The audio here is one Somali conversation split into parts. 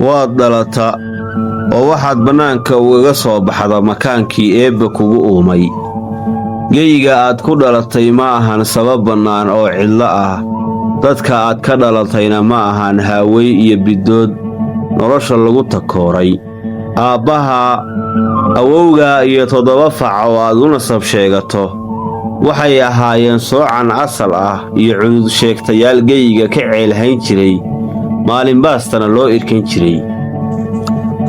waad dhalata oo waxaad bannaanka ugaga soo baxda makaankii eebba kugu uumay. geyiga aad ku dhalatay ma ahan sabab bannaan oo cidlo ah, dadka aad ka dhalatayna ma ahan haawey iyo bidood nolosha lagu takooray. aabbaha, awowga iyo 7 fac oo aad u nasab sheegato waxay ahaayeen soocan asal ah iyo cudud sheegtayaal geyiga ka ceelhayn jiray, maalinbaastana loo irkan jiray.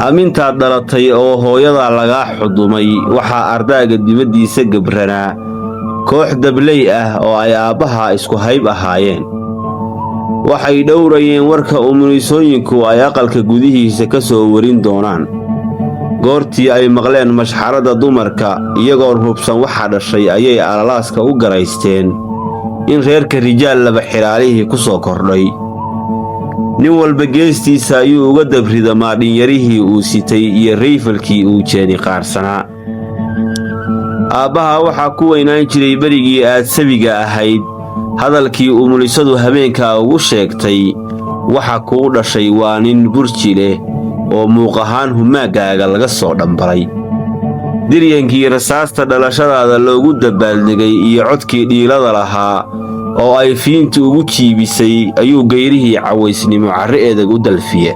amintaad dhalatay oo hooyada lagaa xudumay waxaa ardaaga dibaddiisa gabranaa koox dabley ah oo ay aabbaha isku hayb ahaayeen. waxay dhowrayeen warka umulisooyinku ay aqalka gudihiisa ka soo warin doonaan. goortii ay maqleen mashxaradda dumarka iyagoon hubsan waxa dhashay ayay alalaaska u garaysteen in reerka rijaal laba xidhaalihii ku soo kordhay. nin walba geestiisa ayuu uga dabrida maadhinyarihii uu sitay iyo rayfalkii uu jeeni qaarsanaa. aabbaha waxaa ku weynaan jiray berigii aad sabiga ahayd hadalkii umulisadu habeenkaa ugu sheegtay, waxa kuu dhashay waa nin burji leh oo muuq ahaan humaaggaaga laga soo dhambalay. diryankii rasaasta dhalashadaada loogu dabbaaldegay iyo codkii dhiilada lahaa oo ay fiintu ugu jiibisay ayuu geyrihii cawaysnimo carre eedag u dalfiye.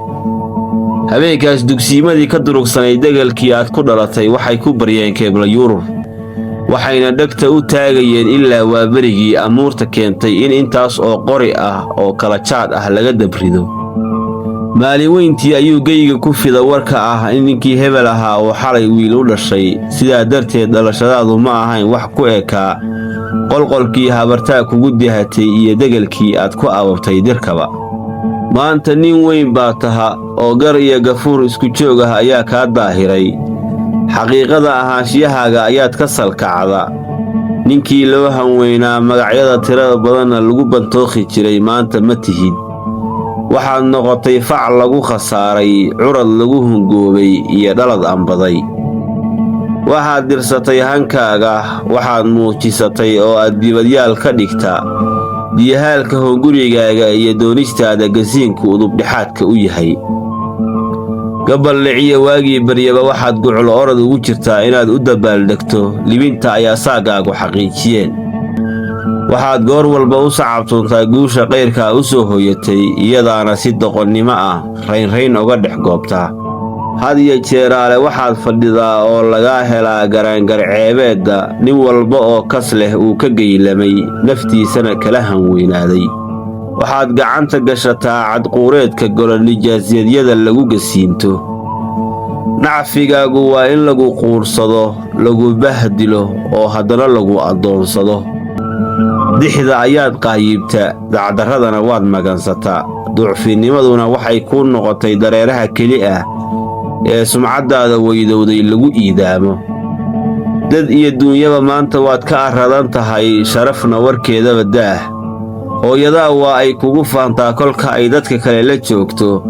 habeenkaas dugsiimadii ka durugsanayd degalkii aad ku dhalatay waxay ku baryeen keebla yurub, waxayna dhegta u taagayeen ilaa waa berigii amuurta keentay in intaas oo qori ah oo kala jaad ah laga dabrido. maalin weyntii ayuu geyiga ku fida warka ah in ninkii hebel ahaa oo xalay wiil u dhashay, sidaa darteed dhalashadaadu ma ahayn wax ku ekaa qolqolkii habartaa kugu dihatay iyo degalkii aad ku ababtay dirkaba. maanta nin weyn baa taha oo gar iyo gafuur isku joog ah ayaa kaa daahiray. xaqiiqada ahaanshiyahaaga ayaad ka salkacda. ninkii loo hanweynaa magacyada tirada badanna lagu bantookhi jiray maanta ma tihid. waxaad noqotay fac lagu khasaaray, curad lagu hungoobay iyo dhalad ambaday. waxaad dirsatay hankaaga, waxaad muujisatay oo aad dibadyaal ka dhigta diyahaalka hongurigaaga iyo doonistaada gasiinku udubdhexaadka u yahay. gabaldhiciyo waagii baryaba waxaad guclo orad ugu jirtaa inaad u dabbaaldegto libinta ay asaagaagu xaqiijiyeen. waxaad goor walba u sacabtuntaa guusha qayrkaa u soo hoyatay, iyadaana si doqonnimo ah raynrayn uga dhex goobtaa. had iyo jeeraale waxaad fadhidaa oo lagaa helaa garaangarceebeedda nin walba oo kas leh uu ka geylamay, naftiisana kala hanweynaaday. waxaad gacanta gashataa cadquureedka golonijaasyaadyada lagu gasiinto. nacfigaagu waa in lagu quursado, lagu bahdilo oo haddana lagu addoonsado. dixda ayaad qaayibta, dacdarradana waad magansataa. ducfinimaduna waxay kuu noqotay dareeraha keli ah ee sumcaddaada weydowday lagu iidaamo. dad iyo duunyaba maanta waad ka arradan tahay, sharafna warkeedaba daah. hooyadaa waa ay kugu faantaa kolka ay dadka kale la joogto,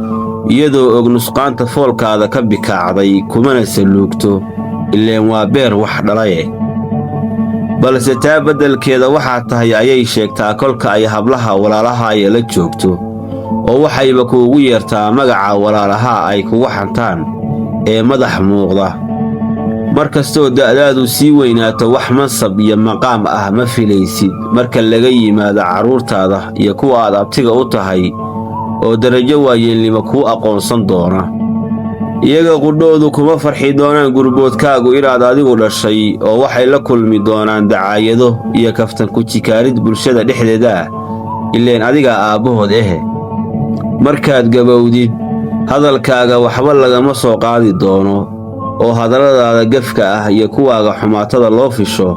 iyadoo og nusqaanta foolkaada ka bikaacday kumana saluugto, ileen waa beer wax dhalaye. balse taa beddelkeeda waxaa tahay ayay sheegtaa kolka ay hablaha walaalahaaya la joogto, oo waxayba kuugu yeertaa magaca walaalaha ay kugu xantaan ee madax muuqda. mar kastoo da'daadu sii weynaato wax mansab iyo maqaam ah ma filaysid marka laga yimaado carruurtaada iyo kuwa aad abtiga u tahay oo darajo waayeelnimo kuu aqoonsan doona. iyaga qudhoodu kuma farxi doonaan gurboodkaagu inaad adigu dhashay, oo waxay la kulmi doonaan dacaayado iyo kaftan ku jikaarid bulshada dhexdeeda ah, ileen adigaa aabbahood ehe. markaad gabowdid hadalkaaga waxba lagama soo qaadi doono, oo hadalladaada gefka ah iyo kuwaaga xumaatada loo fisho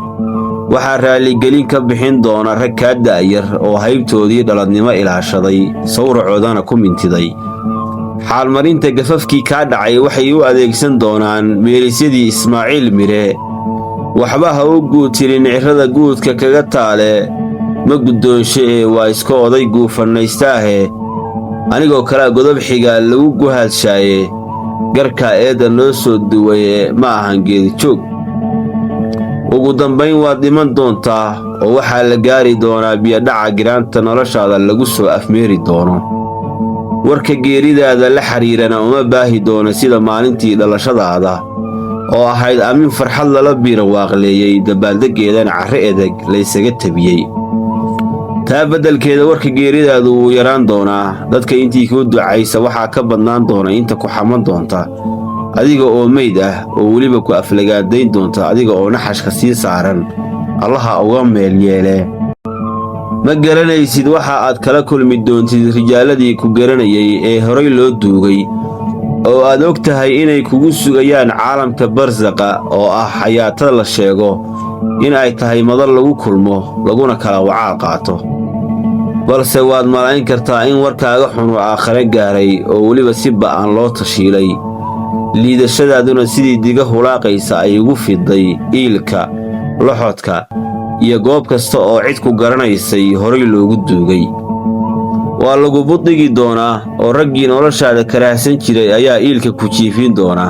waxaa raalligelin ka bixin doona rag kaa da'yar oo haybtoodii dhaladnimo ilaashaday, sawracoodana ku mintiday. xaalmarinta gafafkii kaa dhacay waxay u adeegsan doonaan meelisyadii Ismaaciil Mire. waxba ha u guutirin cirrada guudka kaga taale, ma guddoonshe ee waa iska oday guufanaystaahe. anigoo kalaa godob xiga lagu guhaadshaye, garkaa eedda noo soo duwaye ma ahan geedi joog. ugu dambayn waad dhiman doontaa oo waxaa la gaari doonaa biyadhaca giraanta noloshaada lagu soo afmeeri doono. warka geeridaada la xiriirana uma baahi doono sida maalintii dhalashadaada oo ahayd aamin farxad lala biirawaaqleeyey dabaaldeggeedana carre edeg laysaga tabiyey. taa beddelkeeda warka geeridaadu wuu yaraan doonaa. dadka intii kuu ducaysa waxaa ka badnaan doona inta ku xaman doonta adiga oo meyd ah oo weliba ku aflagaadayn doonta adiga oo naxashka sii saaran allaha uga meel yeelee. ma garanaysid waxa aad kala kulmi doontid rijaaladii ku garanayay ee horay loo duugay oo aad og tahay inay kugu sugayaan caalamka barsaqa oo ah xayaatada la sheego in ay tahay madal lagu kulmo laguna kala wacaa qaato. balse waad malayn kartaa in warkaaga xun oo aakhare gaaray oo weliba si ba'an loo tashiilay, liidashadaaduna sidii diga hulaaqaysa ay ugu fiday iilka, loxodka iyo goob kasta oo cid ku garanaysay horay loogu duugay. waa lagu buddhigi doonaa oo raggii noloshaada karaahsan jiray ayaa iilka ku jiifin doona.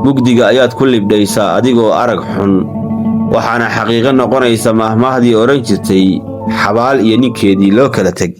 mugdiga ayaad ku libdhaysaa adigoo arag xun, waxaana xaqiiqo noqonaysa mahmaahdii odhan jirtay xabaal iyo ninkeedii loo kala teg.